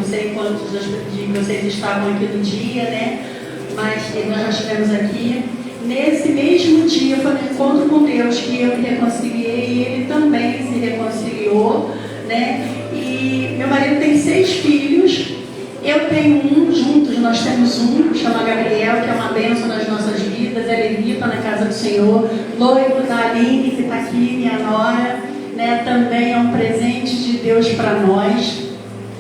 sei quantos de vocês estavam aqui no dia, né? Mas nós já estivemos aqui. Nesse mesmo dia foi um encontro com Deus que eu me reconciliei e ele também se reconciliou, né? E meu marido tem 6 filhos, eu tenho um, juntos nós temos um, que chama Gabriel, que é uma bênção nas nossas vidas, é levita na casa do Senhor, noivo da Aline, que está aqui, minha nora, né? Também é um presente de Deus para nós,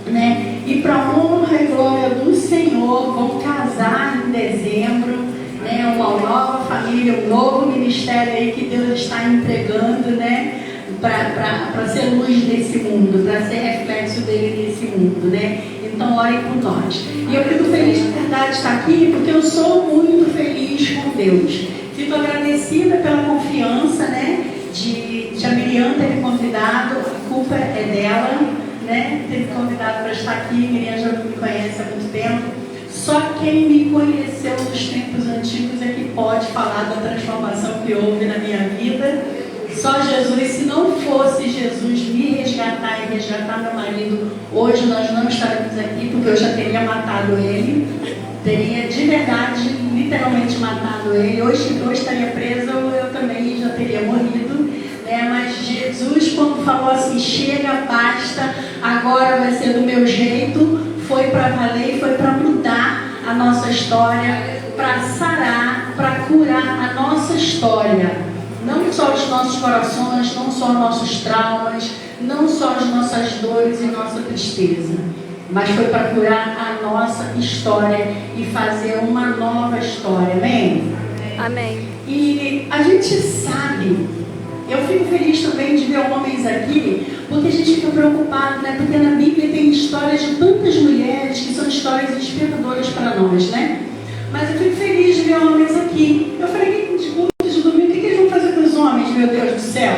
né? E para a honra e glória do Senhor, vão casar em dezembro, né? Uma nova família, um novo ministério aí que Deus está entregando, né? Para ser luz nesse mundo, para ser reflexo dele nesse mundo, né? Então orem por nós. E eu fico feliz de verdade estar aqui, porque eu sou muito feliz com Deus. Fico agradecida pela confiança, né? De a Miriam ter me convidado, a culpa é dela, né? Ter me convidado para estar aqui. Miriam já me conhece há muito tempo. Só quem me conheceu nos tempos antigos é que pode falar da transformação que houve na minha vida. Só Jesus. Se não fosse Jesus me resgatar e resgatar meu marido, hoje nós não estaríamos aqui, porque eu já teria matado ele. Teria de verdade, literalmente matado ele. Hoje eu estaria presa, eu também já teria morrido, né? Mas Jesus, quando falou assim, chega, basta, agora vai ser do meu jeito, foi para valer, foi para mudar a nossa história, para sarar, para curar a nossa história. Não só os nossos corações, não só nossos traumas, não só as nossas dores e nossa tristeza, mas foi para curar a nossa história e fazer uma nova história. Amém? Amém. E a gente sabe, eu fico feliz também de ver homens aqui, porque a gente fica preocupado, né? Porque na Bíblia tem histórias de tantas mulheres que são histórias inspiradoras para nós, né? Mas eu fico feliz de ver homens aqui. Eu falei que de domingo, o que eles vão fazer com os homens, meu Deus do céu?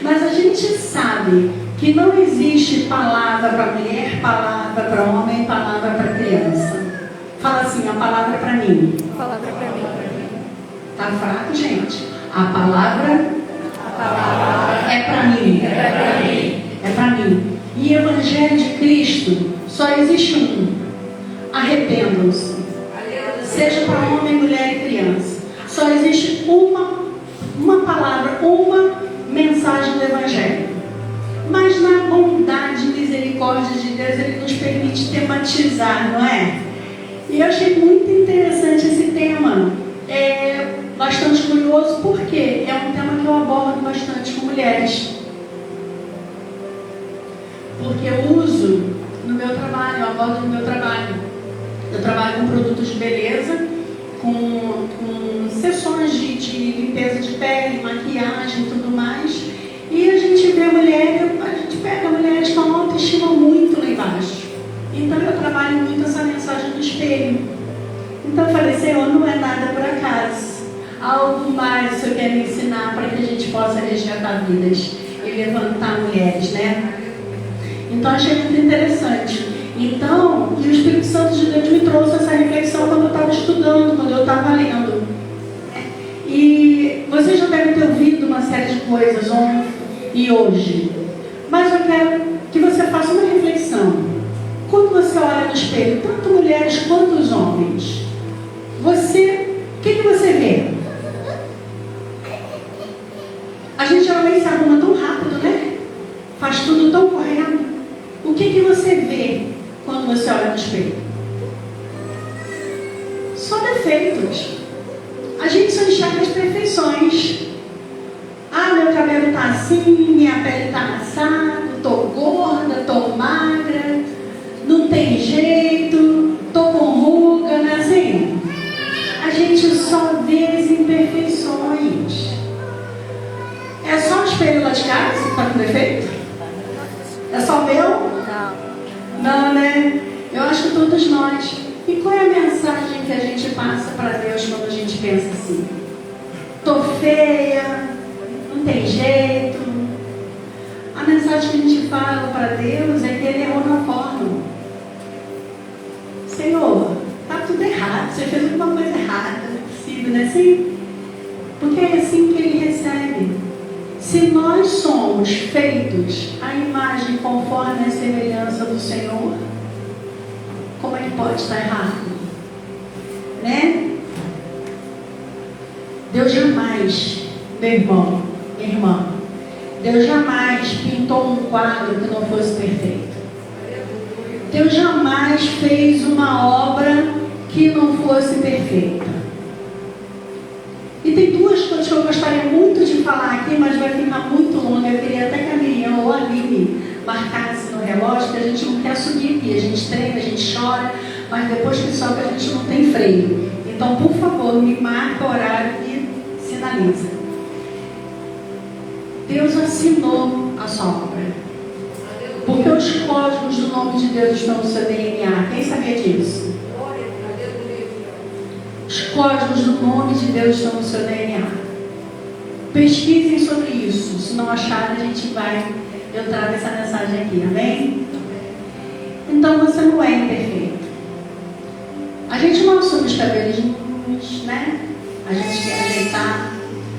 Mas a gente sabe que não existe palavra para mulher, palavra para homem, palavra para criança. Fala assim, a palavra é para mim. A palavra é para mim. Tá fraco, gente? A palavra é para mim. É para mim. É para mim. E Evangelho de Cristo só existe um. Arrependam-se. Seja para homem, mulher e criança. Só existe uma palavra, uma mensagem do Evangelho. Mas na bondade e misericórdia de Deus, Ele nos permite tematizar, não é? E eu achei muito interessante esse tema. É bastante curioso, porque é um tema que eu abordo bastante com mulheres. Porque eu uso no meu trabalho, eu abordo no meu trabalho. Eu trabalho com produtos de beleza, com sessões de limpeza de pele, maquiagem e tudo mais. E a gente vê a gente pega mulheres com uma autoestima muito lá embaixo. Então eu trabalho muito essa mensagem do espelho. Então eu falei, Senhor, não é nada por acaso. Algo mais o Senhor quer me ensinar para que a gente possa resgatar vidas e levantar mulheres, né? Então achei muito interessante. Então, e o Espírito Santo de Deus me trouxe essa reflexão quando eu estava estudando, quando eu estava lendo. E vocês já devem ter ouvido uma série de coisas ontem e hoje. Mas eu quero que você faça uma reflexão. Quando você olha no espelho, tanto mulheres quanto os homens, o que você vê? A gente geralmente se arruma tão rápido, né? Faz tudo tão correto. O que você vê quando você olha no espelho? Só defeitos. A gente só enxerga as perfeições. Ah, meu cabelo está assim, minha pele está assada, estou gorda, estou magra, não tem jeito, estou com ruga, não é assim? A gente só vê as imperfeições. É só o espelho lá de casa que está com defeito? É só meu? Não, né? Eu acho que todos nós. E qual é a mensagem que a gente passa para Deus quando a gente pensa assim? Tô feia, não tem jeito. A mensagem que a gente fala para Deus é que Ele errou na forma. Senhor, tá tudo errado, você fez alguma coisa errada, não é possível, não é assim? Porque é assim que Ele recebe. Se nós somos feitos à imagem conforme a semelhança do Senhor, pode estar errado, né? Deus jamais, meu irmão, minha irmã, Deus jamais pintou um quadro que não fosse perfeito. Deus jamais fez uma obra que não fosse perfeita. E tem duas coisas que eu gostaria muito de falar aqui, mas vai ficar muito longa. Eu queria até que a Miriam ou a Aline marcasse no relógio, que a gente não quer subir aqui. A gente treina, a gente chora, mas depois que sobe a gente não tem freio. Então, por favor, me marca o horário e sinaliza. Deus assinou a sua obra. Porque os códigos do nome de Deus estão no seu DNA. Quem sabia disso? Os códigos do nome de Deus estão no seu DNA. Pesquisem sobre isso. Se não acharem, a gente vai entrar nessa mensagem aqui, amém? Então você não é imperfeito. A gente não assume os cabelinhos, né? A gente quer ajeitar,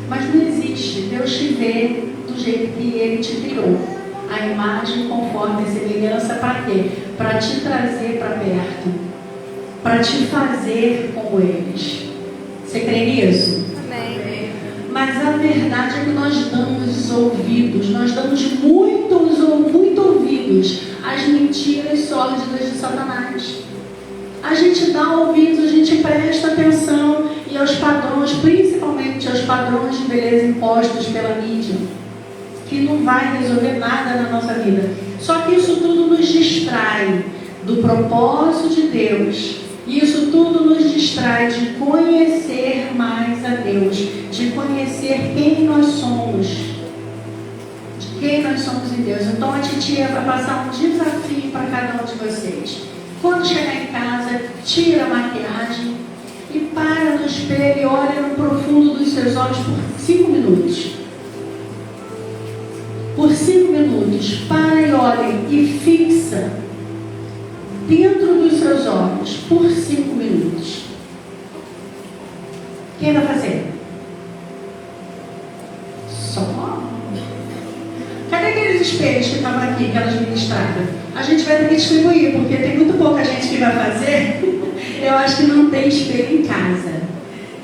mas não existe. Deus te vê do jeito que Ele te criou. A imagem conforme a semelhança para quê? Para te trazer para perto. Para te fazer como eles. Você crê nisso? Amém. Mas a verdade é que nós damos ouvidos, nós damos muito ouvidos às mentiras sórdidas de Satanás. A gente dá ouvidos, a gente presta atenção e aos padrões, principalmente aos padrões de beleza impostos pela mídia, que não vai resolver nada na nossa vida. Só que isso tudo nos distrai do propósito de Deus. Isso tudo nos distrai de conhecer mais a Deus, de conhecer quem nós somos, de quem nós somos em Deus. Então a titia vai passar um desafio para cada um de vocês. Quando chegar em casa, tira a maquiagem e para no espelho e olha no profundo dos seus olhos por 5 minutos. Por 5 minutos, para e olha e fixa dentro dos seus olhos por 5 minutos. Quem vai fazer? Só? Cadê aqueles espelhos que estavam aqui, aquelas ministradas? A gente vai ter que distribuir, porque tem muito pouca gente que vai fazer. Eu acho que não tem espelho em casa.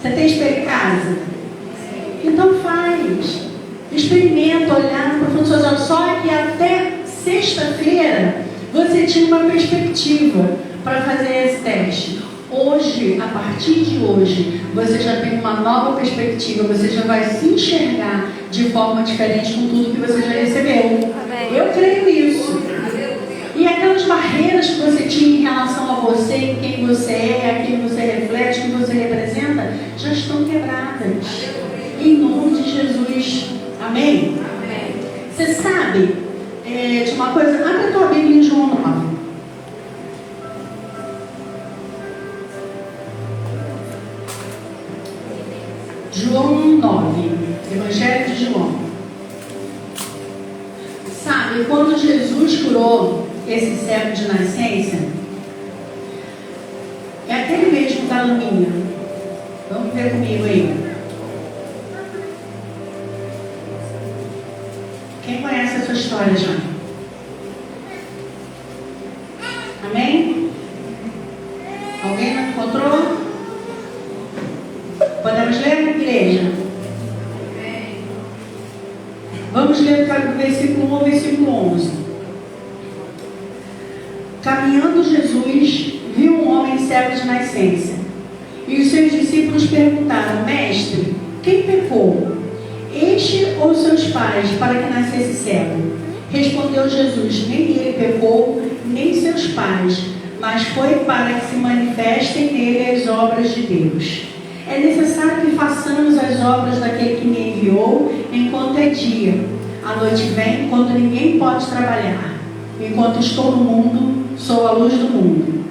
Você tem espelho em casa? Então faz. Experimenta olhar no profundo dos seus olhos. Só que até sexta-feira você tinha uma perspectiva para fazer esse teste. Hoje, a partir de hoje, você já tem uma nova perspectiva. Você já vai se enxergar de forma diferente com tudo que você já recebeu. Amém. Eu creio nisso. E aquelas barreiras que você tinha em relação a você, quem você é, a quem você reflete, quem você representa, já estão quebradas. Em nome de Jesus. Amém? Amém. Você sabe de uma coisa? Abre a tua Bíblia em João 9. João 9. Evangelho de João. Sabe, quando Jesus curou esse cego de nascença, é aquele mesmo da laminha. Vamos ver comigo aí. Quem conhece essa história já? Amém? Alguém não encontrou? Podemos ler, igreja? Vamos ler o versículo 1 ao versículo 11. Caminhando Jesus, viu um homem cego de nascença. E os seus discípulos perguntaram: Mestre, quem pecou? Este ou seus pais, para que nascesse cego? Respondeu Jesus: Nem ele pecou, nem seus pais, mas foi para que se manifestem nele as obras de Deus. É necessário que façamos as obras daquele que me enviou enquanto é dia. A noite vem quando ninguém pode trabalhar. Enquanto estou no mundo, sou a luz do mundo.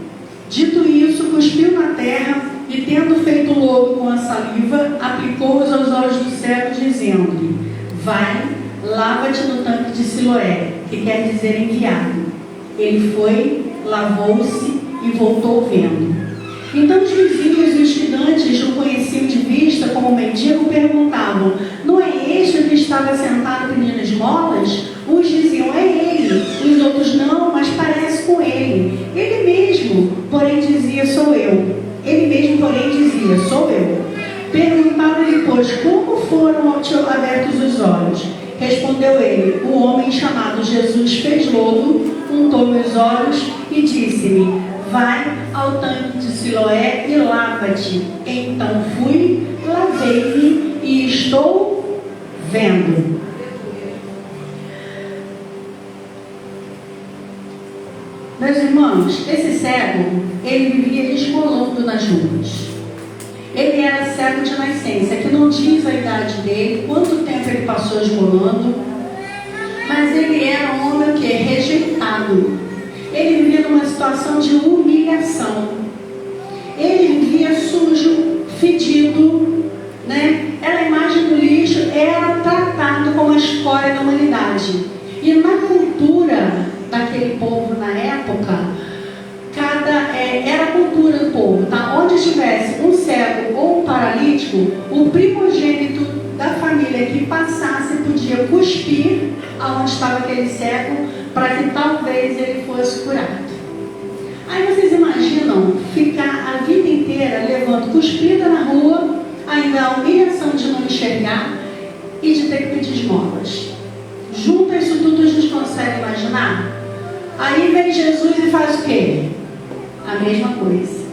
Dito isso, cuspiu na terra e, tendo feito lodo com a saliva, aplicou-os aos olhos do cego, dizendo-lhe: Vai, lava-te no tanque de Siloé, que quer dizer enviado. Ele foi, lavou-se e voltou vendo. Então os vizinhos e os que antes o conheciam de vista como mendigo perguntavam: Não é este que estava sentado pedindo esmolas? Uns diziam: É ele. Os outros: Não, mas parece com ele. Ele mesmo, porém, dizia porém, dizia: sou eu. Perguntaram-lhe, pois, como foram abertos os olhos? Respondeu ele: o homem chamado Jesus fez lodo, untou meus olhos e disse-me: vai ao tanque de Siloé e lava-te. Então fui, lavei-me e estou vendo. Meus irmãos, esse cego, ele vivia esmolando nas ruas. Ele era cego de nascença, que não diz a idade dele, quanto tempo ele passou esmolando, mas ele era um homem que é rejeitado. Ele vivia numa situação de humilhação. Ele vivia sujo, fedido, né? Era a imagem do lixo, era tratado como a escória da humanidade. E na cultura daquele povo na época, era a cultura do povo, tá? Onde tivesse um cego ou um paralítico, o primogênito da família que passasse podia cuspir aonde estava aquele cego, para que talvez ele fosse curado. Aí vocês imaginam ficar a vida inteira levando cuspida na rua, ainda a humilhação de não enxergar e de ter que pedir esmolas. Junta isso tudo, a gente consegue imaginar? Aí vem Jesus e faz o quê? A mesma coisa.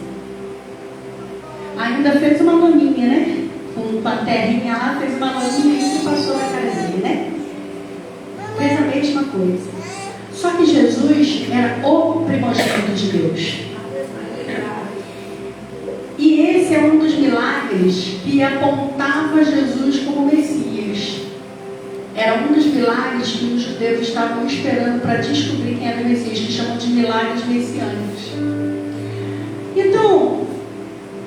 Ainda fez uma loninha, né? Com a terrinha lá, fez uma loninha e passou na casinha, né? Fez a mesma coisa. Só que Jesus era o primogênito de Deus. E esse é um dos milagres que apontava Jesus como Messias. Era um dos milagres que os judeus estavam esperando para descobrir quem era o Messias, que chamam de milagres messiânicos. Então,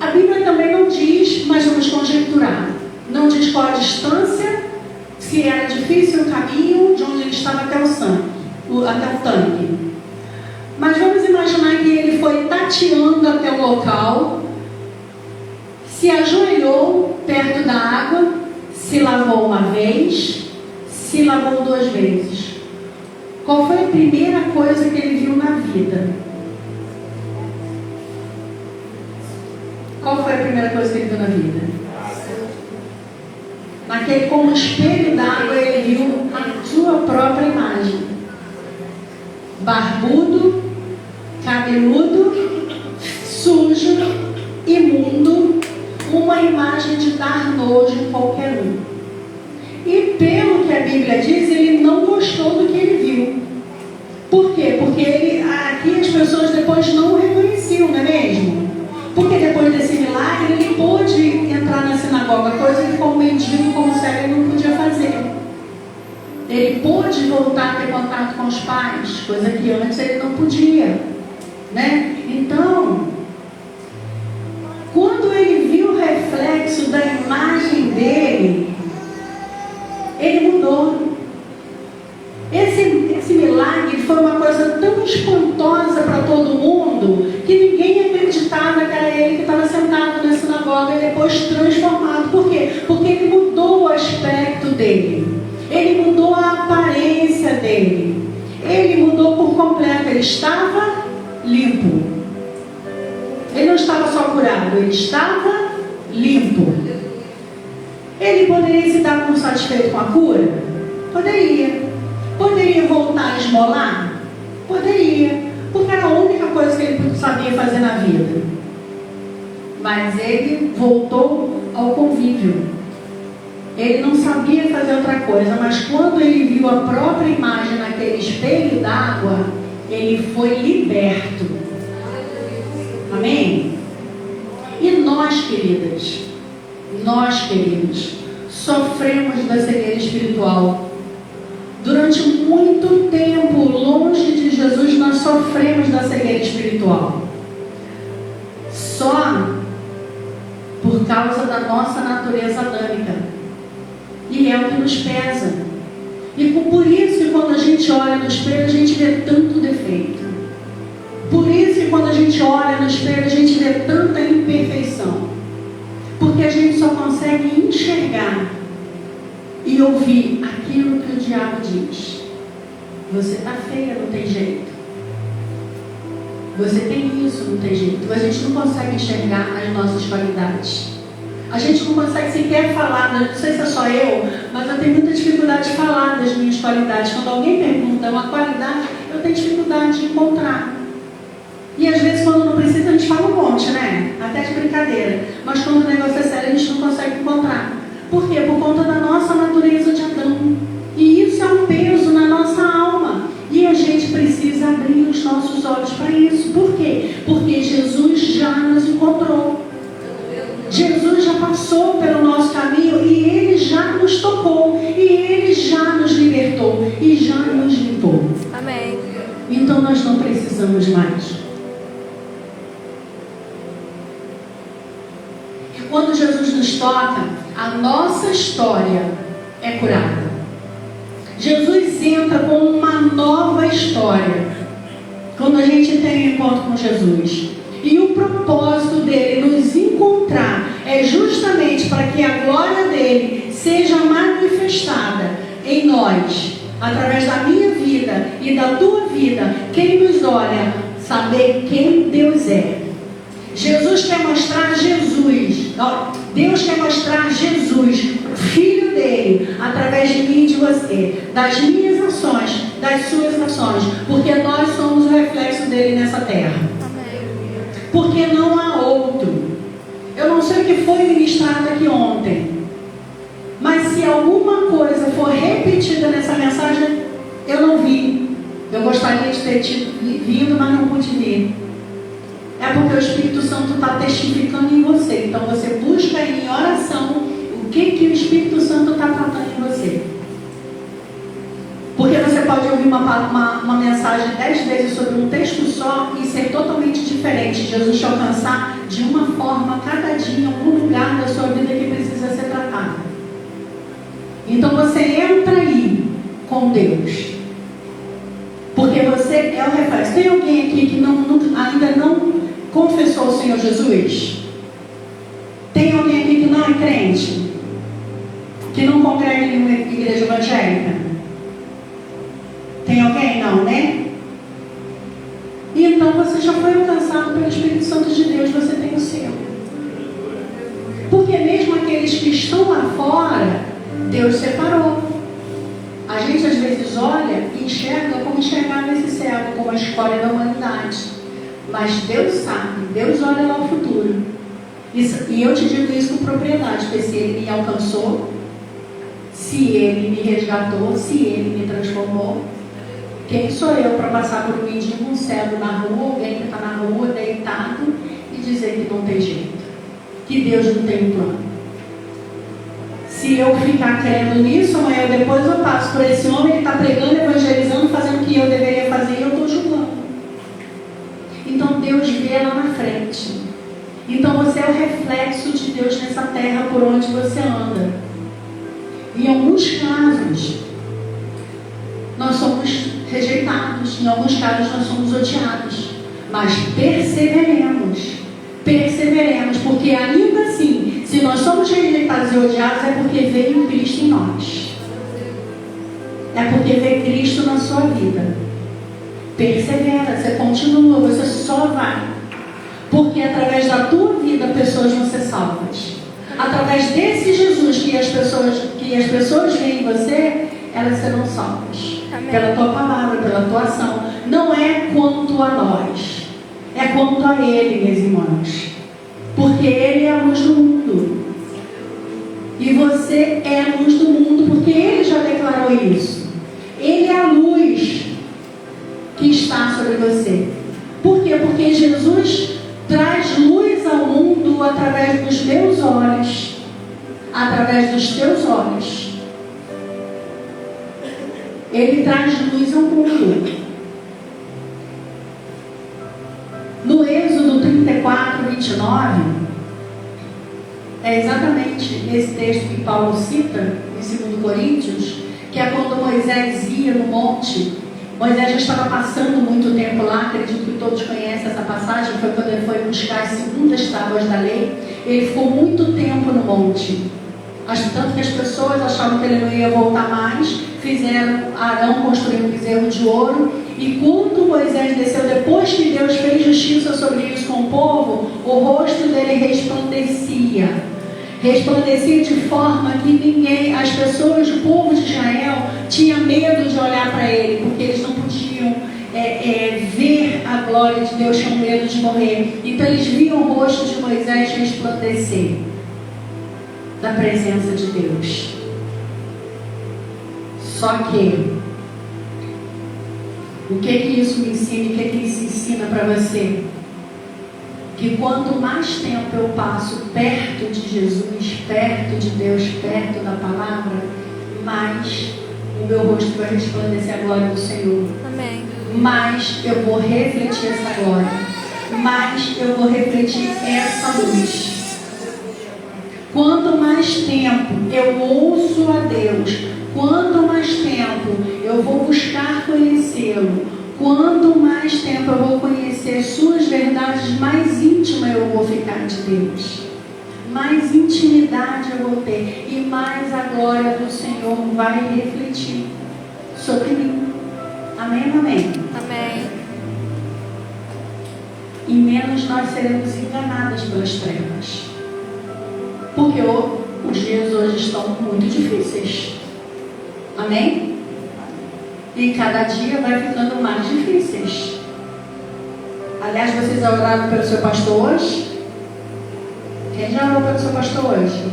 a Bíblia também não diz, mas vamos conjecturar. Não diz qual a distância, se era difícil o caminho de onde ele estava até o tanque. Mas vamos imaginar que ele foi tateando até o local, se ajoelhou perto da água, se lavou uma vez, se lavou 2 vezes. Qual foi a primeira coisa que ele viu na vida? Qual foi a primeira coisa que ele viu na vida? Naquele, como espelho d'água, ele viu a sua própria imagem. Barbudo, cabeludo, sujo, imundo, uma imagem de dar nojo em qualquer um. E pelo que a Bíblia diz, ele não gostou do que ele viu. Por quê? Porque aqui as pessoas depois não o reconheciam, não é mesmo? Porque depois desse milagre, ele pôde entrar na sinagoga, coisa que como mendigo, como cego, ele não podia fazer. Ele pôde voltar a ter contato com os pais, coisa que antes ele não podia, né? Então, quando ele viu o reflexo da imagem dele, ele mudou. Esse milagre foi uma coisa tão espantosa para todo mundo que ninguém acreditava que era ele que estava sentado na sinagoga e depois transformado. Por quê? Porque ele mudou o aspecto dele, ele mudou a aparência dele, ele mudou por completo. Ele estava limpo, ele não estava só curado, ele estava limpo. Ele poderia se dar por satisfeito com a cura? Poderia. Poderia voltar a esmolar? Poderia, porque era a única coisa que ele sabia fazer na vida. Mas ele voltou ao convívio. Ele não sabia fazer outra coisa, mas quando ele viu a própria imagem naquele espelho d'água, ele foi liberto. Amém? E nós, queridas, nós, queridos, sofremos da cegueira espiritual. Durante muito tempo, longe de Jesus, nós sofremos da cegueira espiritual. Só por causa da nossa natureza adâmica. E é o que nos pesa. E por isso que quando a gente olha no espelho, a gente vê tanto defeito. Por isso que quando a gente olha no espelho, a gente vê tanta imperfeição. Porque a gente só consegue enxergar e ouvir aquilo que o diabo diz. Você está feia, não tem jeito. Você tem isso, não tem jeito. A gente não consegue enxergar as nossas qualidades. A gente não consegue sequer falar, não sei se é só eu, mas eu tenho muita dificuldade de falar das minhas qualidades. Quando alguém pergunta uma qualidade, eu tenho dificuldade de encontrar. E às vezes quando não precisa a gente fala um monte, né? Até de brincadeira. Mas quando o negócio é sério a gente não consegue encontrar. Por quê? Por conta da nossa natureza de Adão. E isso é um peso na nossa alma. E a gente precisa abrir os nossos olhos para isso. Por quê? Porque Jesus já nos encontrou. Jesus já passou pelo nosso caminho e Ele já nos tocou. E Ele já nos libertou. E já nos limpou. Amém. Então nós não precisamos mais. E quando Jesus nos toca, a nossa história é curada. Jesus entra com uma nova história quando a gente tem um encontro com Jesus. E o propósito dele nos encontrar é justamente para que a glória dele seja manifestada em nós, através da minha vida e da tua vida. Quem nos olha, saber quem Deus é. Jesus quer mostrar Jesus. Deus quer mostrar Jesus, Filho dele, através de mim e de você, das minhas ações, das suas ações, porque nós somos o reflexo dele nessa terra. Porque não há outro. Eu não sei o que foi ministrado aqui ontem, mas se alguma coisa for repetida nessa mensagem, eu não vi. Eu gostaria de ter vindo, mas não pude vir. É porque o Espírito Santo está testificando em você. Então você busca em oração o que o Espírito Santo está tratando em você. Porque você pode ouvir uma mensagem 10 vezes sobre um texto só e ser totalmente diferente. Jesus te alcançar de uma forma, cada dia, em algum lugar da sua vida que precisa ser tratado. Então você entra aí com Deus. Porque você é o reflexo. Tem alguém aqui que ainda não confessou o Senhor Jesus? Tem alguém aqui que não é crente? Que não congrega em nenhuma igreja evangélica? Tem alguém? Não, né? E então você já foi alcançado pelo Espírito Santo de Deus, você tem o seu. Porque mesmo aqueles que estão lá fora, Deus separou. A gente às vezes olha e enxerga como enxergava esse cego, como a escolha da humanidade. Mas Deus sabe, Deus olha lá o futuro. E eu te digo isso com propriedade, porque se Ele me alcançou, se Ele me resgatou, se Ele me transformou, quem sou eu para passar por um mendigo, um cego na rua, alguém que está na rua, deitado, e dizer que não tem jeito, que Deus não tem um plano? Se eu ficar crendo nisso, amanhã ou depois eu passo por esse homem que está pregando, evangelizando, fazendo o que eu deveria fazer e eu estou julgando. Então Deus vê lá na frente. Então você é o reflexo de Deus nessa terra por onde você anda. Em alguns casos, nós somos rejeitados, em alguns casos nós somos odiados, mas perseveremos, porque ainda assim, se nós somos rejeitados e odiados, é porque veio Cristo em nós, é porque veio Cristo na sua vida. Persevera, você continua, você só vai, porque através da tua vida pessoas vão ser salvas, através desse Jesus que as pessoas veem em você, elas serão salvas. Amém. Pela tua palavra, pela tua ação. Não é quanto a nós, é quanto a Ele, meus irmãos, porque Ele é a luz do mundo e você é a luz do mundo, porque Ele já declarou isso. Ele é a luz que está sobre você. Por quê? Porque Jesus traz luz ao mundo através dos meus olhos, através dos teus olhos. Ele traz luz ao mundo. No Êxodo 34, 29, é exatamente esse texto que Paulo cita em 2 Coríntios, que é quando Moisés ia no monte. Moisés já estava passando muito tempo lá, acredito que todos conhecem essa passagem, foi quando ele foi buscar as segundas tábuas da lei. Ele ficou muito tempo no monte. Tanto que as pessoas achavam que ele não ia voltar mais, fizeram Arão construir um bezerro de ouro E quando Moisés desceu, depois que Deus fez justiça sobre isso com o povo, o rosto dele resplandecia. Resplandecia de forma que ninguém, as pessoas, o povo de Israel, tinha medo de olhar para ele, porque eles não podiam ver a glória de Deus, tinham medo de morrer. Então eles viam o rosto de Moisés resplandecer da presença de Deus. Só que o que isso me ensina? O que isso ensina para você? Que quanto mais tempo eu passo perto de Jesus, perto de Deus, perto da palavra, mais o meu rosto vai resplandecer a glória do Senhor. Amém. Mais eu vou refletir essa glória, mais eu vou refletir essa luz. Quanto mais tempo eu ouço a Deus, quanto mais tempo eu vou buscar conhecê-lo, quanto mais tempo eu vou conhecer suas verdades, mais íntima eu vou ficar de Deus. Mais intimidade eu vou ter e mais a glória do Senhor vai refletir sobre mim. Amém, amém? Amém. E menos nós seremos enganadas pelas trevas. Porque os dias hoje estão muito difíceis. Amém? E cada dia vai ficando mais difíceis. Aliás, vocês oraram pelo seu pastor hoje? Quem já orou pelo seu pastor hoje?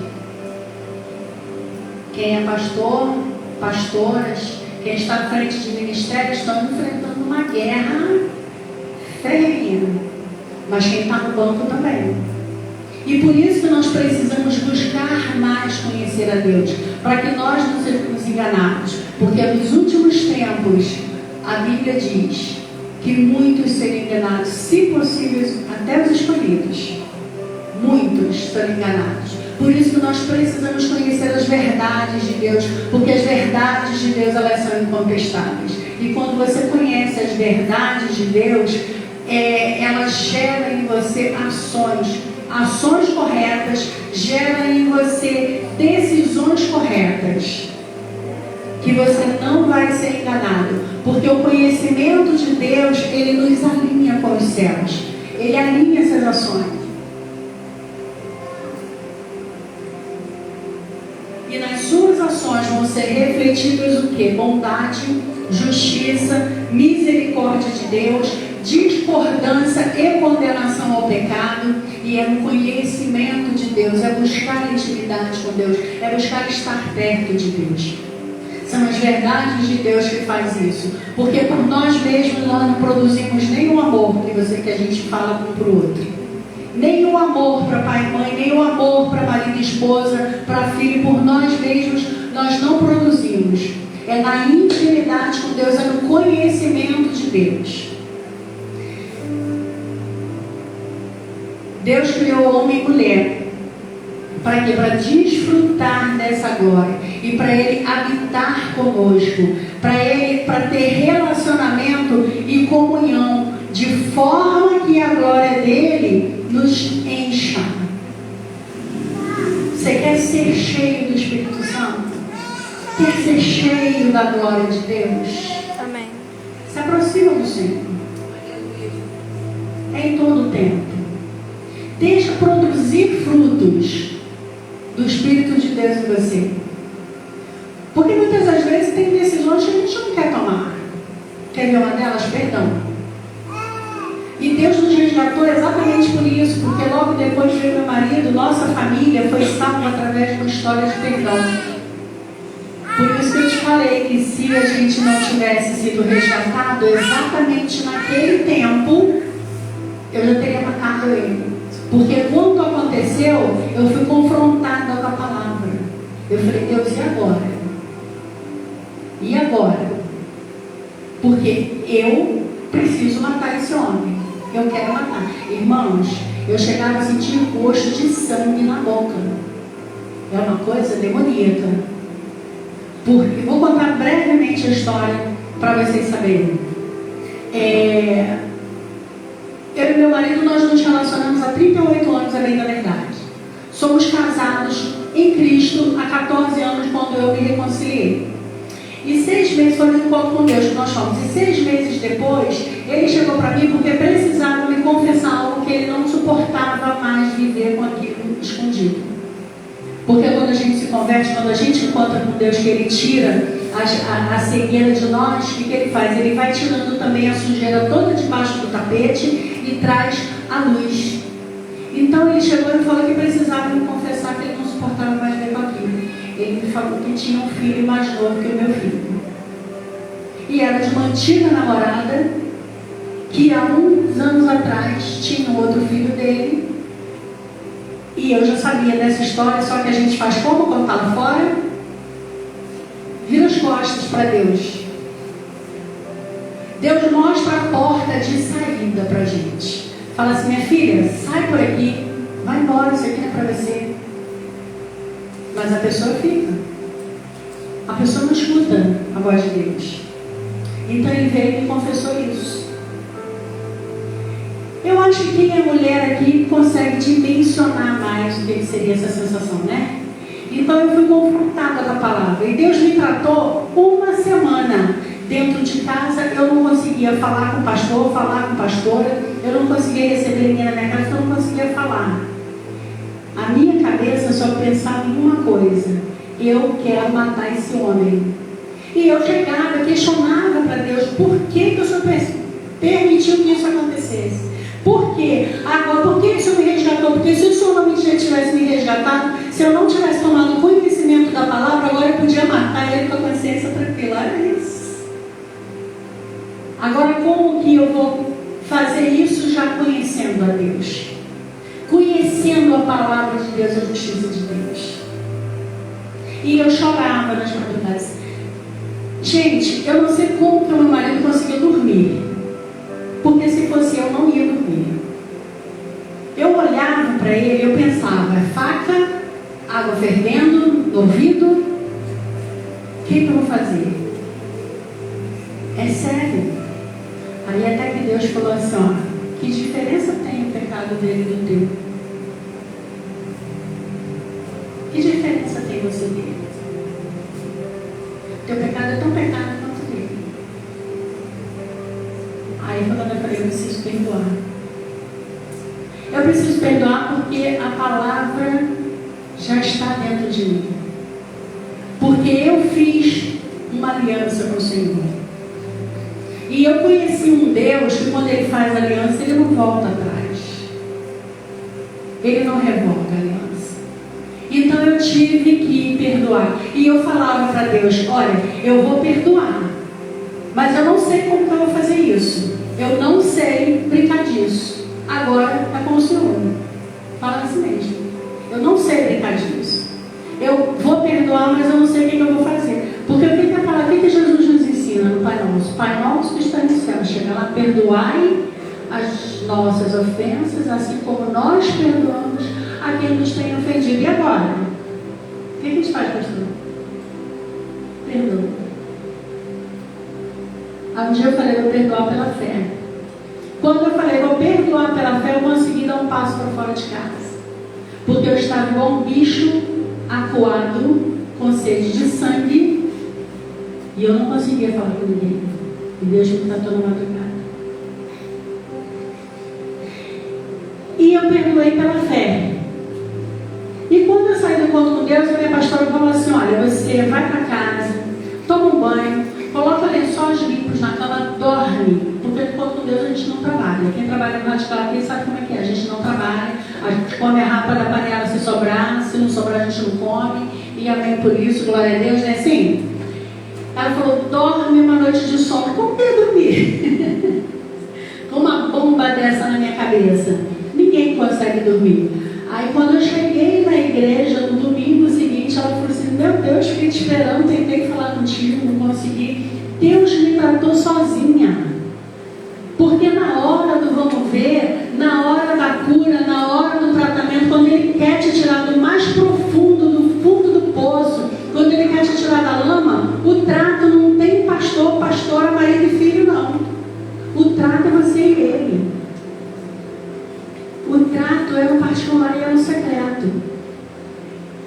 Quem é pastor, pastoras, quem está à frente de ministério, estão enfrentando uma guerra ferrenha. Mas quem está no banco também. E por isso que nós precisamos buscar mais conhecer a Deus, para que nós não sejamos enganados. Porque nos últimos tempos, a Bíblia diz que muitos serão enganados, se possível, até os escolhidos. Muitos serão enganados. Por isso que nós precisamos conhecer as verdades de Deus, porque as verdades de Deus, elas são incontestáveis. E quando você conhece as verdades de Deus, elas geram em você ações corretas, geram em você decisões corretas, que você não vai ser enganado, porque o conhecimento de Deus, ele nos alinha com os céus, ele alinha essas ações. E nas suas ações vão ser refletidas o que? Bondade, justiça, misericórdia de Deus, discordância e condenação ao pecado. E é um conhecimento de Deus, é buscar intimidade com Deus, é buscar estar perto de Deus. São as verdades de Deus que faz isso. Porque por nós mesmos nós não produzimos nenhum amor, que a gente fala um para o outro. Nenhum amor para pai e mãe, nenhum amor para marido e esposa, para filho, por nós mesmos nós não produzimos. É na intimidade com Deus, é no conhecimento de Deus. Deus criou homem e mulher. Para quê? Para desfrutar dessa glória. E para Ele habitar conosco. Para ter relacionamento e comunhão. De forma que a glória dEle nos encha. Você quer ser cheio do Espírito Santo? Quer ser cheio da glória de Deus? Amém. Se aproxima do Senhor. É em todo o tempo. Deixa produzir frutos do Espírito de Deus em você. Porque muitas das vezes tem decisões que a gente não quer tomar. Quer ver uma delas? Perdão. E Deus nos resgatou exatamente por isso, porque logo depois veio meu marido, nossa família foi salva através de uma história de perdão. Por isso que eu te falei que se a gente não tivesse sido resgatado, exatamente naquele tempo, eu já teria matado ele. Porque quando aconteceu, eu fui confrontada com a palavra. Eu falei, Deus, e agora? E agora? Porque eu preciso matar esse homem. Eu quero matar. Irmãos, eu chegava a sentir o gosto de sangue na boca. É uma coisa demoníaca. Porque, vou contar brevemente a história para vocês saberem. Eu e meu marido, nós nos relacionamos há 38 anos, é bem da verdade. Somos casados em Cristo há 14 anos, quando eu me reconciliei. E 6 meses foi um encontro com Deus que nós fomos. E 6 meses depois, ele chegou para mim porque precisava me confessar algo que ele não suportava mais viver com aquilo escondido. Porque quando a gente se converte, quando a gente encontra com Deus, que ele tira a cegueira de nós, o que ele faz? Ele vai tirando também a sujeira toda debaixo do tapete e traz a luz. Então ele chegou e falou que precisava me confessar que ele não suportava mais ver com aquilo. Ele me falou que tinha um filho mais novo que o meu filho. E era de uma antiga namorada que há uns anos atrás tinha um outro filho dele. E eu já sabia dessa história, só que a gente faz como quando está lá fora? Vira as costas para Deus. Deus mostra a porta de saída para a gente. Fala assim, minha filha, sai por aqui, vai embora, isso aqui não é para você. Mas a pessoa fica. A pessoa não escuta a voz de Deus. Então ele veio e me confessou isso. Eu acho que quem é mulher aqui consegue dimensionar mais o que seria essa sensação, né? Então eu fui confrontada com a palavra. E Deus me tratou uma semana. Dentro de casa eu não conseguia falar com o pastor, falar com a pastora. Eu não conseguia receber ninguém na minha casa, eu não conseguia falar. A minha cabeça só pensava em uma coisa: eu quero matar esse homem. E eu chegava, questionava para Deus: por que o Senhor permitiu que isso acontecesse? Por quê? Agora, por que o Senhor me resgatou? Porque se o Senhor não tivesse me resgatado, se eu não tivesse tomado conhecimento da palavra, agora eu podia matar ele com a consciência tranquila. Era isso. Agora, como que eu vou fazer isso já conhecendo a Deus? Conhecendo a palavra de Deus, a justiça de Deus. E eu chorava nas madrugadas. Gente, eu não sei como que o meu marido conseguiu dormir. Porque se fosse eu, não ia dormir. Eu olhava para ele e eu pensava: faca, água fervendo no ouvido, o que eu vou fazer? É sério. Aí até que Deus falou assim: ó, que diferença tem o pecado dele do teu? Que diferença tem você dele? Teu pecado é tão pecado quanto dele. Aí quando eu falei: eu preciso perdoar. Eu preciso perdoar porque a palavra já está dentro de mim. Porque eu fiz uma aliança com o Senhor. E eu conheci um Deus que quando Ele faz aliança, Ele não volta atrás. Ele não revoga a aliança. Então eu tive que perdoar. E eu falava para Deus: olha, eu vou perdoar, mas eu não sei como que eu vou fazer isso. Eu não sei brincar disso. Agora é com o Senhor. Fala assim mesmo. Eu não sei brincar disso. Eu vou perdoar, mas eu não sei o que eu vou fazer. Porque o que a palavra, o que Jesus nos ensina no Pai Nosso? Pai Nosso que está no céu. Chega lá: perdoai as nossas ofensas, assim como nós perdoamos a quem nos tem ofendido. E agora? O que a gente faz, pastor? Perdoa. Um dia eu falei: vou perdoar pela fé. Quando eu falei: vou perdoar pela fé, eu consegui dar um passo para fora de casa. Porque eu estava igual um bicho acuado, com sede de sangue, e eu não conseguia falar com ninguém. E Deus me tratou na madrugada. E eu perdoei pela fé. E quando eu saí do encontro com Deus, a minha pastora falou assim: olha, você vai para casa, toma um banho, coloca lençóis limpos na cama, dorme. Porque no encontro com Deus a gente não trabalha. Quem trabalha no radical aqui sabe como é que é. A gente não trabalha, a gente come a rapa da panela se sobrar, se não sobrar a gente não come. E amém por isso, glória a Deus, não é assim? Ela falou: dorme uma noite de sono. Como que eu dormir? Com uma bomba dessa na minha cabeça. Ninguém consegue dormir. Aí quando eu cheguei na igreja no domingo seguinte, ela falou assim: meu Deus, fiquei te esperando, tentei falar contigo, não consegui. Deus me tratou sozinha. Porque na hora do vamos ver, na hora da cura, na hora do tratamento, quando Ele quer te tirar do mais profundo, do fundo do poço, quando Ele quer te tirar da lama, o trato não tem pastor, pastora, marido e filho, não. O trato é você e Ele. O trato é no particular e é no secreto.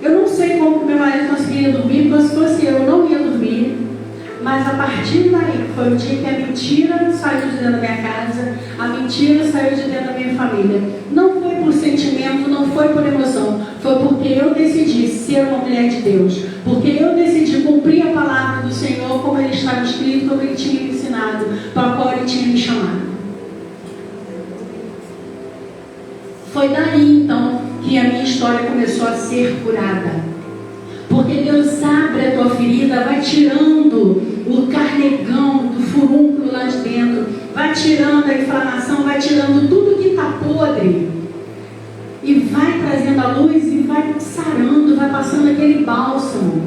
Eu não sei como meu marido conseguiria dormir, porque se fosse eu não ia dormir. Mas a partir daí, foi o dia que a mentira saiu de dentro da minha casa, a mentira saiu de dentro da minha família. Não foi por sentimento, não foi por emoção, foi porque eu decidi ser uma mulher de Deus, porque eu decidi cumprir a palavra do Senhor como ele estava escrito, como ele tinha me ensinado, para o qual ele tinha me chamado. Foi daí então que a minha história começou a ser curada. Porque Deus abre a tua ferida, vai tirando o carnegão do furúnculo lá de dentro, vai tirando a inflamação, vai tirando tudo que está podre e vai trazendo a luz e vai sarando, vai passando aquele bálsamo.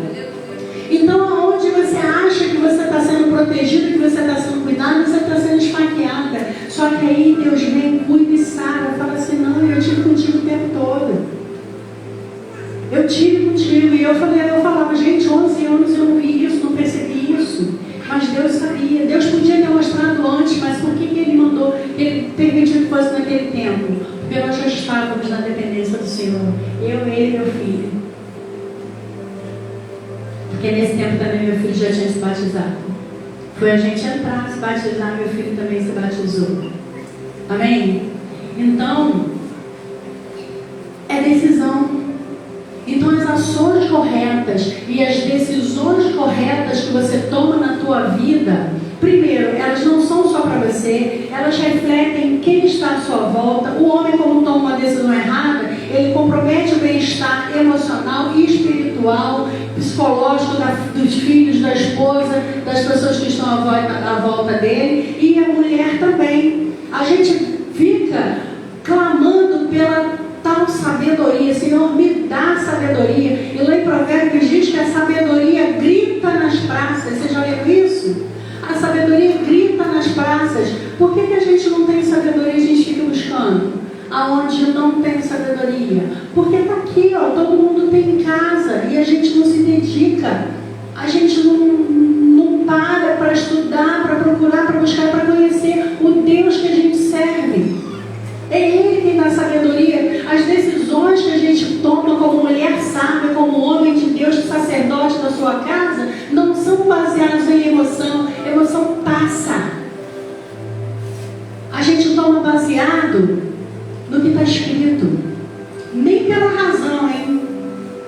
Então, aonde você acha que você está sendo protegido, que você está sendo cuidado, você está sendo esfaqueada. Só que aí Deus vem, cuida e sara, fala assim: não, eu tive contigo o tempo todo. Eu tive contigo. E eu falava, gente, 11 anos eu não vi isso, não percebi isso. Mas Deus sabia. Deus podia ter mostrado antes, mas por que Ele mandou, Ele permitiu que fosse naquele tempo? Porque nós já estávamos na dependência do Senhor. Eu, Ele e meu filho. Porque nesse tempo também meu filho já tinha se batizado. Foi a gente entrar, se batizar, meu filho também se batizou. Amém? Então, é decisão. Então as ações corretas e as decisões corretas que você toma na tua vida, primeiro, elas não são só para você, elas refletem quem está à sua volta. O homem, como toma uma decisão errada, ele compromete o bem-estar emocional e espiritual, psicológico dos filhos, da esposa, das pessoas que estão à volta dele, e a mulher também. A gente fica clamando pela tal sabedoria: Senhor, me dá sabedoria. E lá em Provérbios diz que a sabedoria grita nas praças. Você já leu isso? A sabedoria grita nas praças. Por que a gente não tem sabedoria e a gente fica buscando? Aonde não tem sabedoria? Porque está aqui, ó, todo mundo tem em casa e a gente não se dedica. A gente não para estudar, para procurar, para buscar, para conhecer o Deus que a gente serve. É Ele quem dá sabedoria. As decisões que a gente toma como mulher sábia, como homem de Deus, sacerdote da sua casa, não são baseadas em emoção. Emoção passa. A gente toma baseado no que está escrito. Nem pela razão, hein?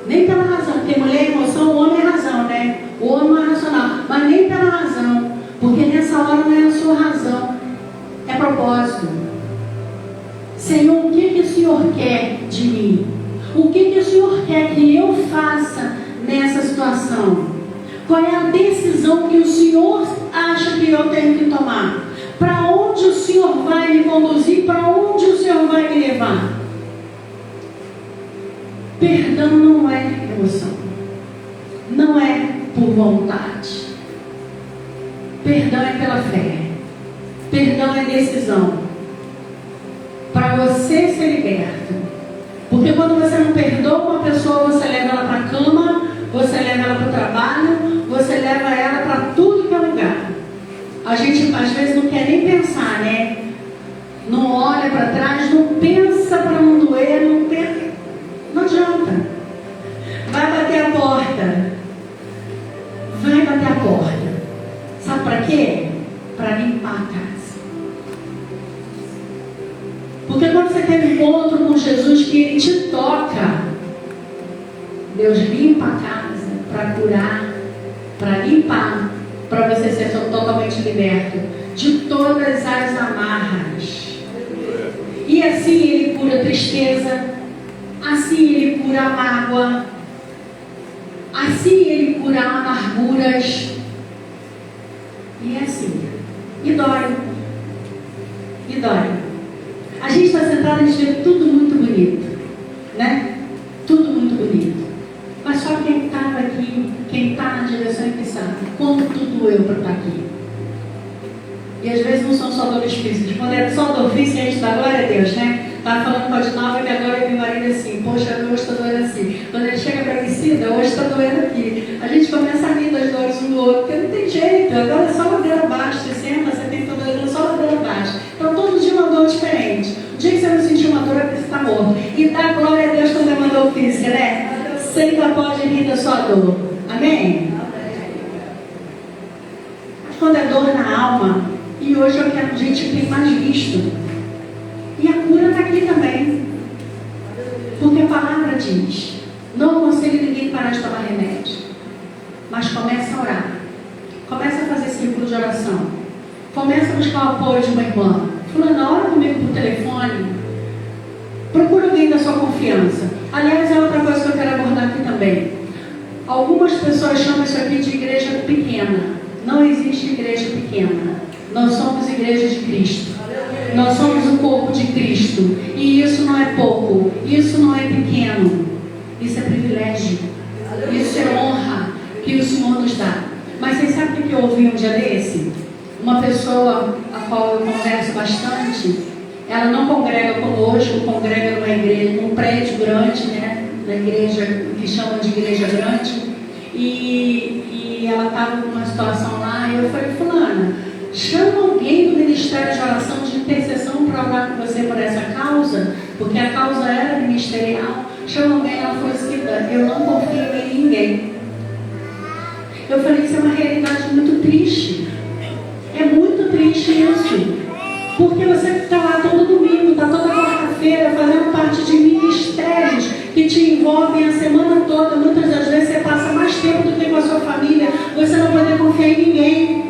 Nem pela razão. Porque mulher é emoção, o homem é razão, né? O homem é racional. Mas nem pela razão. Porque nessa hora não é a sua razão. É propósito. Senhor, o que o Senhor quer de mim? O que o Senhor quer que eu faça nessa situação? Qual é a decisão que o Senhor acha que eu tenho que tomar? Para onde o Senhor vai me conduzir? Para onde o Senhor vai me levar? Perdão não é emoção. Não é por vontade. Perdão é pela fé. Perdão é decisão. Para você ser liberto. Porque quando você não perdoa uma pessoa, você leva ela para a cama, você leva ela para o trabalho, você leva ela para tudo que é lugar. A gente às vezes não quer nem pensar, né? Não olha para trás, não pensa para não doer, não pensa. Não adianta. Vai bater a porta. Vai bater a porta. Sabe para quê? Para limpar a casa. Porque quando você tem um encontro com Jesus, que Ele te toca, Deus limpa a casa para curar, para limpar, para você ser totalmente liberto de todas as amarras. E assim Ele cura a tristeza, assim Ele cura a mágoa, assim Ele cura amarguras. E é assim. E dói. E dói. A gente está sentado, a gente vê tudo muito bonito, né? Tudo muito bonito. Mas só quem estava aqui, quem está na direção é que sabe quanto doeu para estar aqui. E às vezes não são só dores físicas. Quando é só dor física, a gente dá glória a Deus, né? Estava falando com a Dinalva que agora meu marido assim: poxa, hoje está doendo assim. Quando ele chega para a piscina, hoje está doendo aqui. A gente começa a rir das dores um do outro, porque não tem jeito. Agora é só ladeira abaixo. Você senta, você tem que estar doendo só ladeira abaixo. Então todo dia uma dor diferente. O dia que você não sentir uma dor é porque você está morto. E dá glória a Deus quando é uma dor física, né? Você ainda pode rir da sua dor. Amém? quando é dor na alma. E hoje eu quero gente que tem mais visto. E a cura está aqui também. Porque a palavra diz: não aconselho ninguém parar de tomar remédio, mas começa a orar. Começa a fazer círculo de oração. Começa a buscar o apoio de uma irmã. Fulana, ora comigo por telefone. Procura alguém da sua confiança. Aliás, é outra coisa que eu quero abordar aqui também. Algumas pessoas chamam isso aqui de igreja pequena. Não existe igreja pequena. Nós somos igreja de Cristo. Nós somos o corpo de Cristo. E isso não é pouco. Isso não é pequeno. Isso é privilégio. Isso é honra que o Senhor nos dá. Mas vocês sabem o que eu ouvi um dia desse? Uma pessoa a qual eu converso bastante, ela não congrega conosco, congrega numa igreja, num prédio grande, né? Na igreja que chamam de igreja grande. E ela estava numa situação lá, e eu falei: fulana, chama alguém do Ministério de Oração de Intercessão para orar com você por essa causa, porque a causa era ministerial. Chama alguém. Ela falou assim: eu não confio em ninguém. Eu falei: isso é uma realidade muito triste. É muito triste isso. Porque você está lá todo domingo, está toda quarta-feira fazendo parte de ministérios que te envolvem a semana toda. Muitas das vezes você passa mais tempo do que com a sua família. Você não pode confiar em ninguém.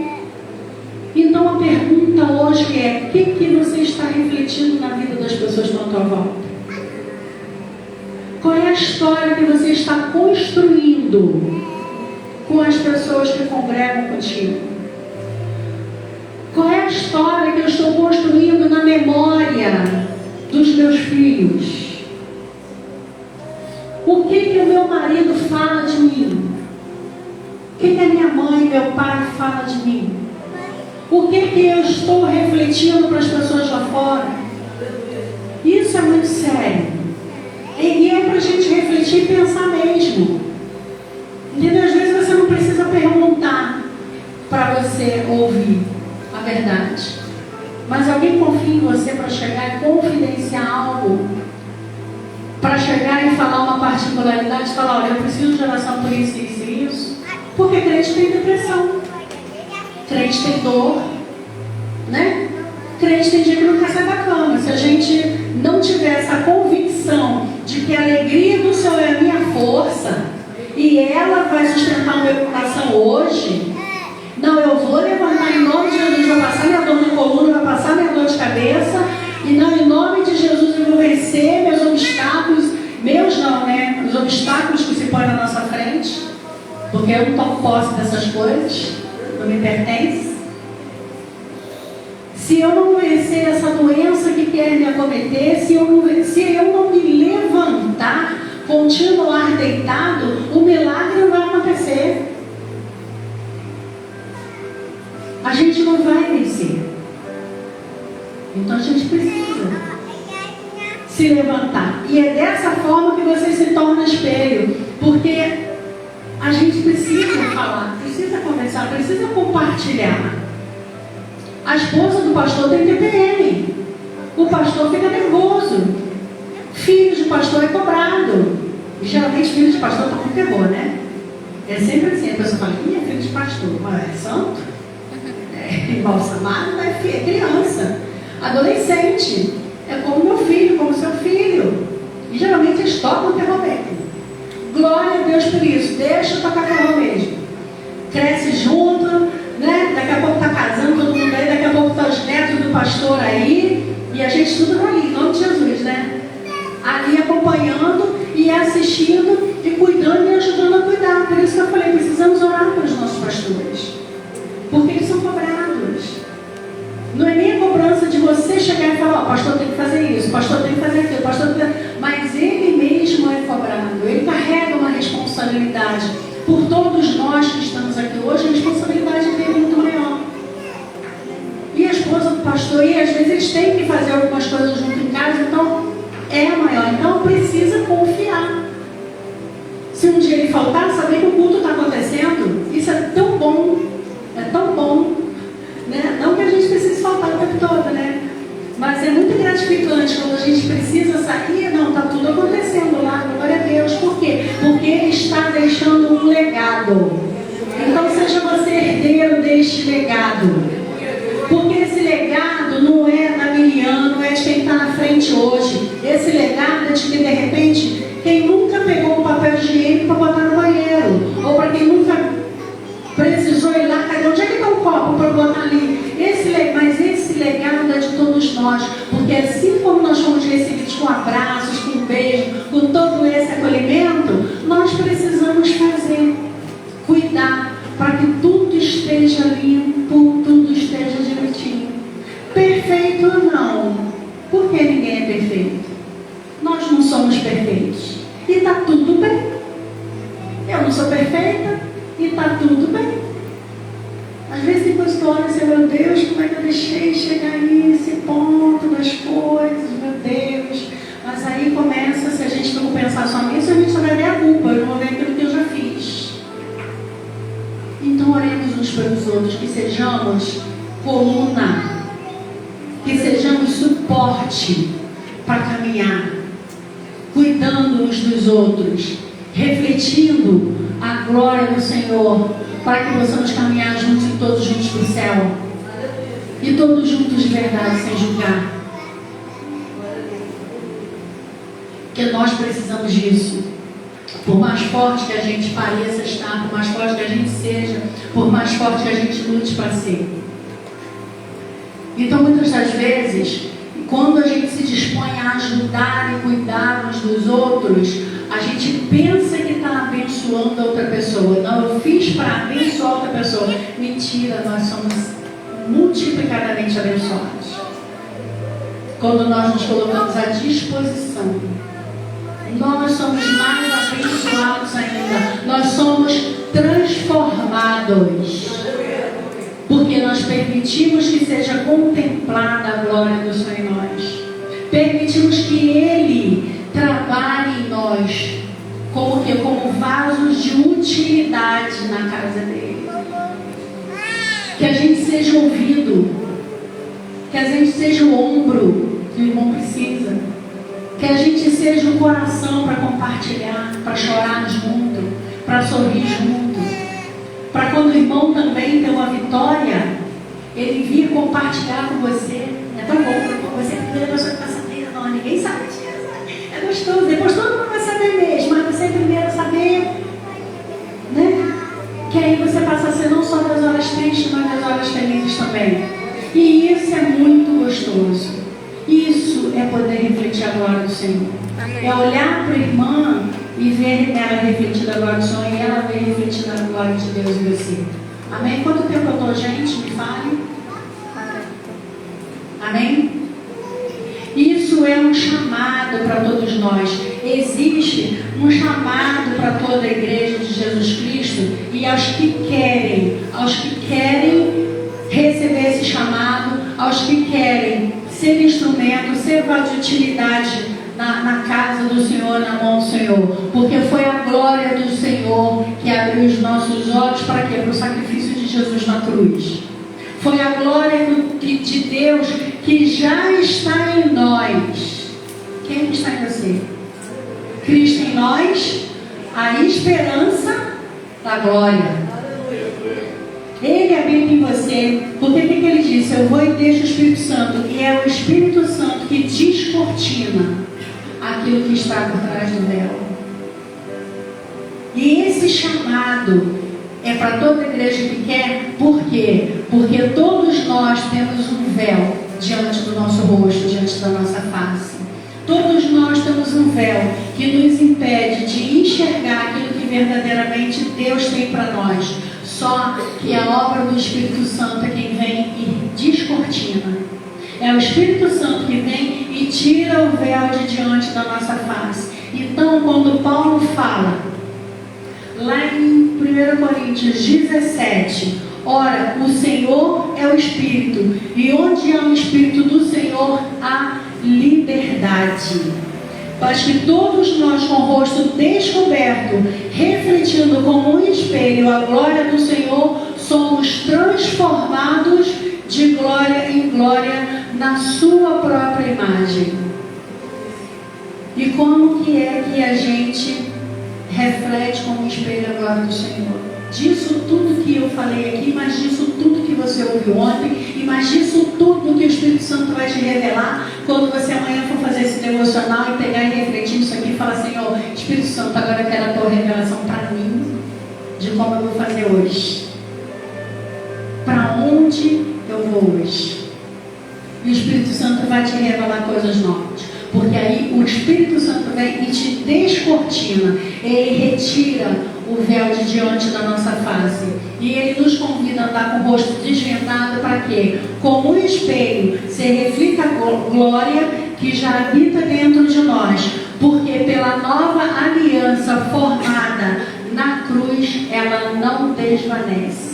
Então a pergunta hoje é: o que você está refletindo na vida das pessoas na tua volta? Qual é a história que você está construindo com as pessoas que congregam contigo? Qual é a história que eu estou construindo na memória dos meus filhos? O que o meu marido fala de mim? O que a minha mãe e meu pai falam de mim? O que eu estou refletindo para as pessoas lá fora? Isso é muito sério. E é para a gente refletir e pensar mesmo. Entendeu? Às vezes você não precisa perguntar para você ouvir a verdade. Mas alguém confia em você para chegar e confidenciar algo, para chegar e falar uma particularidade, falar: olha, eu preciso de oração por isso, isso e isso. Porque crente tem depressão, crente tem dor, né? Crente tem dia que não quer sair da cama. Se a gente não tiver essa convicção de que a alegria do Senhor é a minha força e ela vai sustentar o meu coração hoje, não, eu vou levantar em nome de Jesus, vai passar minha dor na coluna, vai passar minha dor de cabeça, e não, em nome de Jesus eu vou vencer meus obstáculos, os obstáculos que se põem na nossa frente, porque eu não tomo posse dessas coisas, não me pertence. Se eu não vencer essa doença que quer me acometer, se eu não me levantar, continuar deitado, o milagre não vai acontecer. A gente não vai vencer. Então a gente precisa se levantar. E é dessa forma que você se torna espelho. Porque a gente precisa falar, precisa conversar, precisa compartilhar. A esposa do pastor tem TPM. O pastor fica nervoso. Filho de pastor é cobrado. E geralmente filho de pastor está com terror, né? É sempre assim, a pessoa fala: é filho de pastor, mas é santo? Embalsamado, é criança, adolescente, é como meu filho, como seu filho, e geralmente eles tocam terror mesmo. Glória a Deus por isso, deixa eu tocar terror mesmo. Cresce junto, né? Daqui a pouco está casando todo mundo aí, daqui a pouco está os netos do pastor aí, e a gente tudo tá ali, em nome de Jesus, né? Ali acompanhando e assistindo e cuidando e ajudando a cuidar. Por isso que eu falei: precisamos orar pelos nossos pastores, porque eles são cobrados. Não é nem a cobrança de você chegar e falar: ó, pastor tem que fazer isso, pastor tem que fazer aquilo, pastor tem que fazer... Mas ele mesmo é cobrado, ele carrega uma responsabilidade. Por todos nós que estamos aqui hoje, a responsabilidade dele é muito maior. E a esposa do pastor, e às vezes eles têm que fazer algumas coisas junto em casa, então é maior. Então precisa confiar. Se um dia ele faltar, saber que o culto está acontecendo, isso é tão bom. É tão bom, né? Não que a gente precise faltar o tempo todo, né? Mas é muito gratificante quando a gente precisa sair. Não, está tudo acontecendo lá, glória a Deus. Por quê? Porque Ele está deixando um legado. Então seja você herdeiro deste de legado. Porque esse legado não é da Miriam, não é de quem está na frente hoje. Esse legado é de que, de repente, quem nunca pegou um papel higiênico para botar no banheiro, ou para quem nunca precisou ir lá, cadê? Onde é que está o copo para botar ali? Mas esse legado é de todos nós, porque assim como nós fomos recebidos com abraços, com beijo, com todo esse acolhimento, nós precisamos fazer, cuidar, para que tudo esteja limpo, tudo esteja direitinho. Perfeito ou não? Porque ninguém é perfeito. Nós não somos perfeitos. E está tudo bem. Eu não sou perfeita e está tudo bem. Às vezes tem coisas que eu olho assim, meu Deus, como é que eu deixei chegar nesse ponto das coisas, meu Deus. Mas aí começa, se a gente não pensar só nisso, a gente só vai ver a culpa, eu não vou ver aquilo que eu já fiz. Então oremos uns pelos outros, que sejamos coluna, que sejamos suporte para caminhar, cuidando uns dos outros, refletindo a glória do Senhor, para que possamos caminhar juntos e todos juntos para o céu. E todos juntos de verdade, sem julgar. Porque nós precisamos disso. Por mais forte que a gente pareça estar, por mais forte que a gente seja, por mais forte que a gente lute para ser. Então, muitas das vezes, quando a gente se dispõe a ajudar e cuidar uns dos outros, a gente pensa que está abençoando a outra pessoa. Não, eu fiz para abençoar outra pessoa. Mentira, nós somos multiplicadamente abençoados. Quando nós nos colocamos à disposição, nós somos mais abençoados ainda. Nós somos transformados. Porque nós permitimos que seja contemplada a glória do Senhor em nós. Permitimos que Ele trabalhe em nós como vasos de utilidade na casa dele. Que a gente seja ouvido, que a gente seja o ombro que o irmão precisa, que a gente seja o coração para compartilhar, para chorar junto, para sorrir junto, para quando o irmão também tem uma vitória, ele vir compartilhar com você. É tão bom, você é a primeira pessoa que vai saber, não, ninguém sabe disso. É gostoso, depois todo mundo vai saber mesmo, mas você é primeiro a saber, né? Que aí você passa a ser não só das horas tristes, mas das horas felizes também. E isso é muito gostoso. Isso é poder refletir a glória do Senhor. Amém. É olhar para a irmã e ver ela refletida a glória do Senhor e ela ver refletida a glória de Deus em você. Amém? Quanto tempo eu estou, gente? Me fale. Amém? Isso é um chamado para todos nós. Existe um chamado para toda a igreja de Jesus Cristo e aos que querem receber esse chamado, aos que querem ser instrumento, ser vaso de utilidade na casa do Senhor, na mão do Senhor. Porque foi a glória do Senhor que abriu os nossos olhos para quê? Para o sacrifício de Jesus na cruz. Foi a glória de Deus que já está em nós. Quem está em você? Cristo em nós, a esperança da glória. Ele habita em você. Porque o que ele disse? Eu vou e deixo o Espírito Santo. E é o Espírito Santo que descortina aquilo que está por trás do véu. E esse chamado é para toda a igreja que quer. Por quê? Porque todos nós temos um véu diante do nosso rosto, diante da nossa face. Todos nós temos um véu que nos impede de enxergar aquilo que verdadeiramente Deus tem para nós. Só que a obra do Espírito Santo é quem vem e descortina. É o Espírito Santo que vem e tira o véu de diante da nossa face. Então, quando Paulo fala, lá em 1 Coríntios 17, ora, o Senhor é o Espírito, e onde há o Espírito do Senhor, há liberdade. Mas que todos nós, com o rosto descoberto, refletindo como um espelho a glória do Senhor, somos transformados de glória em glória na sua própria imagem. E como que é que a gente reflete como um espelho a glória do Senhor? Disso tudo que eu falei aqui, mais disso tudo que você ouviu ontem, e mais disso tudo que o Espírito Santo vai te revelar quando você amanhã for fazer esse devocional e pegar e refletir isso aqui e falar: Senhor, Espírito Santo, agora eu quero a tua revelação para mim, de como eu vou fazer hoje, para onde eu vou hoje. E o Espírito Santo vai te revelar coisas novas, porque aí o Espírito Santo vem e te descortina, ele retira o véu de diante da nossa face, e ele nos convida a andar com o rosto desvendado. Para quê? Como um espelho, se reflita a glória que já habita dentro de nós, porque pela nova aliança formada na cruz, ela não desvanece.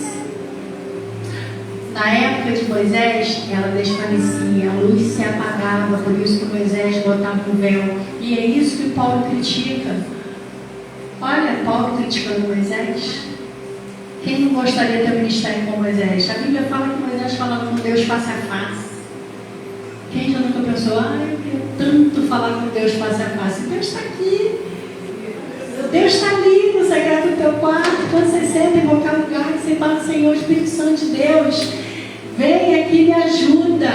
Na época de Moisés, ela desvanecia, a luz se apagava, por isso que Moisés botava o véu. E é isso que Paulo critica. Olha, Paulo criticando Moisés. Quem não gostaria de ter um ministério com Moisés? A Bíblia fala que Moisés falava com Deus face a face. Quem já nunca pensou: eu quero tanto falar com Deus face a face? Deus está aqui. Deus está ali no secreto do teu quarto. Quando você senta em qualquer lugar, você fala: Senhor, Espírito Santo de Deus, vem aqui e me ajuda.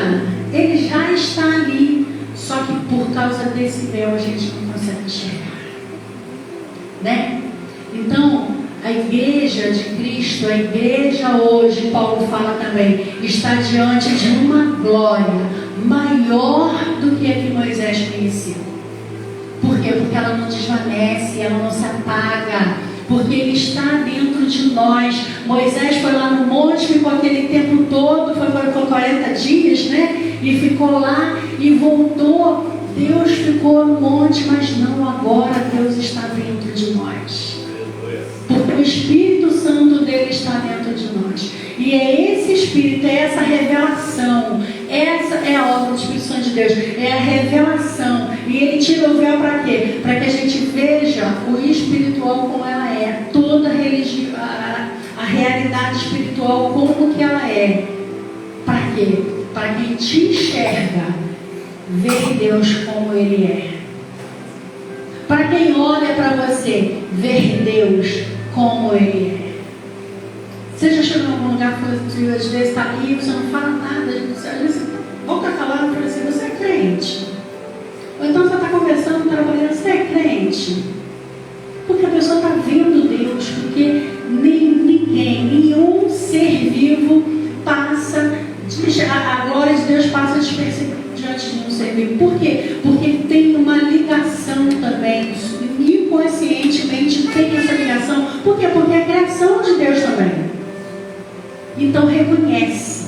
Ele já está ali. Só que por causa desse véu a gente não consegue enxergar, né? Então, a igreja de Cristo, a igreja hoje, Paulo fala também, está diante de uma glória maior do que a que Moisés conheceu. Por quê? Porque ela não desvanece, ela não se apaga, porque ele está dentro de nós. Moisés foi lá no monte, ficou aquele tempo todo, foi 40 dias, né? E ficou lá e voltou. Deus ficou no monte, mas não agora. Deus está dentro de nós, porque o Espírito Santo dele está dentro de nós. E é esse Espírito, é essa revelação, essa é a obra do Espírito Santo de Deus, é a revelação. E ele tira o véu para quê? Para que a gente veja o espiritual como ela é, toda a realidade espiritual como que ela é. Para quê? Para quem te enxerga, ver Deus como ele é. Para quem olha para você, ver Deus como ele é. Você já chegou em algum lugar que às vezes está ali e você não fala nada, às vezes volta a falar e fala assim: você é crente? Ou então você está conversando, trabalhando, você é crente? Porque a pessoa está vendo Deus, porque nenhum ser vivo passa, a glória de Deus passa despercebida diante de um ser vivo. Por quê? Porque tem uma ligação também, inconscientemente tem essa ligação. Por quê? Porque é a criação de Deus também. Então reconhece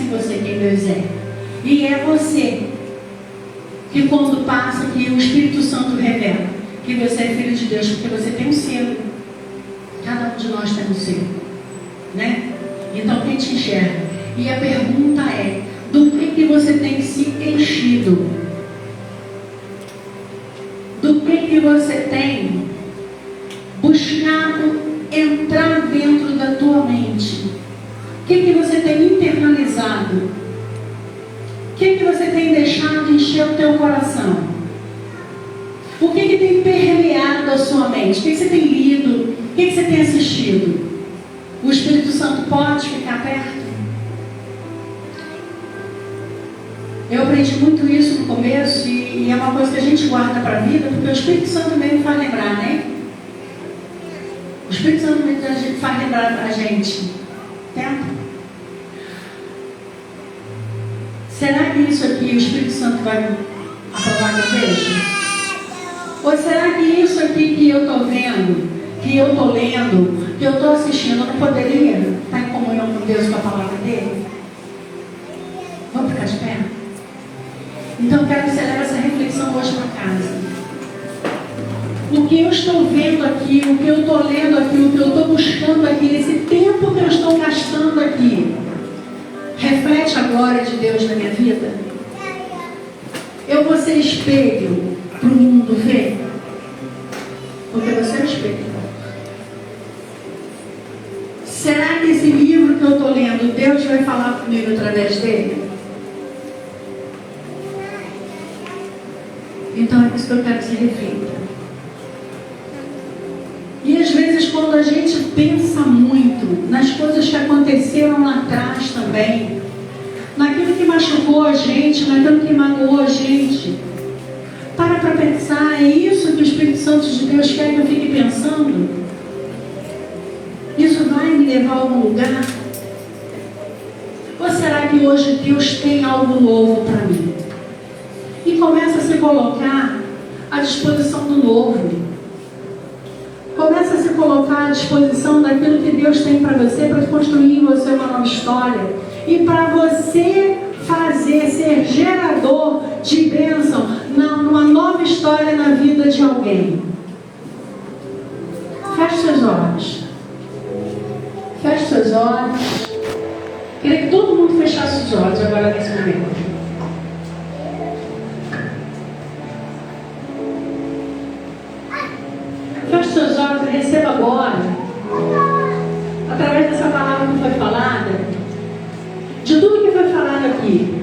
você quem Deus é. E é você que quando passa, que o Espírito Santo revela que você é filho de Deus, porque você tem um selo. Cada um de nós tem um selo, né? Então quem te enxerga? E a pergunta é: do que você tem se enchido? Do que você tem buscado entrar dentro da tua mente? O que você tem internalizado? O que você tem deixado encher o teu coração? O que tem permeado a sua mente? O que você tem lido? O que você tem assistido? O Espírito Santo pode ficar perto? Eu aprendi muito isso no começo e é uma coisa que a gente guarda para a vida, porque o Espírito Santo também me faz lembrar, né? O Espírito Santo também faz lembrar a gente. Tempo. Será que isso aqui o Espírito Santo vai aprovar que eu vejo? Ou será que isso aqui que eu estou vendo, que eu estou lendo, que eu estou assistindo, eu não poderia estar em comunhão com Deus, com a palavra dele? Vamos ficar de pé? Então eu quero que você leve essa reflexão hoje para casa. O que eu estou vendo aqui, o que eu estou lendo aqui, o que eu estou buscando aqui, esse tempo que eu estou gastando aqui, reflete a glória de Deus na minha vida? Eu vou ser espelho para o mundo ver? Porque você é o espelho. Será que esse livro que eu estou lendo, Deus vai falar comigo através dele? Então é isso que eu quero que você reflita. E às vezes quando quando a gente pensa muito nas coisas que aconteceram lá atrás também, naquilo que machucou a gente, naquilo que magoou a gente, para pensar, é isso que o Espírito Santo de Deus quer que eu fique pensando? Isso vai me levar a algum lugar? Ou será que hoje Deus tem algo novo para mim? E começa a se colocar à disposição do novo. Começa a se colocar à disposição daquilo que Deus tem para você, para construir em você uma nova história. E para você fazer, ser gerador de bênção numa nova história na vida de alguém. Feche seus olhos. Feche seus olhos. Queria que todo mundo fechasse os olhos agora nesse momento. Feche seus olhos e receba agora, através dessa palavra que foi falada, de tudo que foi falado aqui.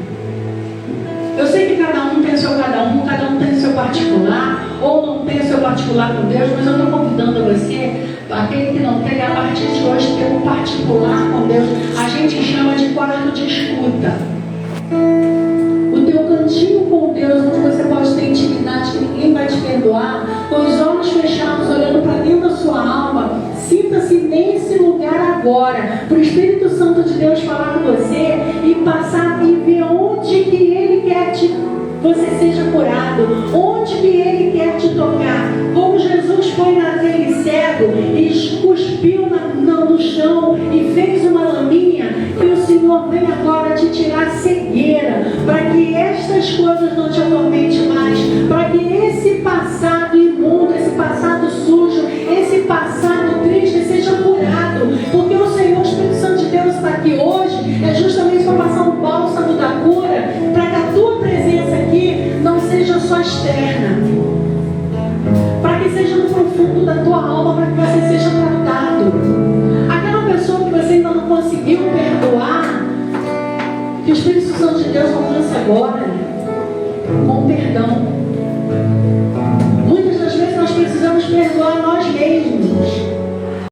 Eu sei que cada um tem o seu particular, ou não tem o seu particular com Deus, mas eu estou convidando você, aquele que não tem, a partir de hoje ter um particular com Deus. A gente chama de quarto de escuta. O teu cantinho com Deus, onde você pode ter intimidade, que ninguém vai te perdoar, com os olhos fechados, olhando para dentro da sua alma. Sinta-se nesse lugar agora, para o Espírito Santo de Deus falar com você e passar e ver onde que Ele quer você seja curado, onde que Ele quer te tocar. Como Jesus foi naquele cego e cuspiu no chão e fez uma laminha, que o Senhor vem agora te tirar a cegueira, para que estas coisas não te atormente mais, para que esse passado imundo, esse passado sujo, esse passado triste seja curado, porque o Senhor, o Espírito Santo de Deus está aqui hoje, é justamente para passar um bálsamo da cura, para que a tua presença aqui não seja só externa, para que seja no profundo da tua alma, para que você seja tratado. Aquela pessoa que você ainda não conseguiu perdoar, que o Espírito Santo de Deus alcance agora com perdão.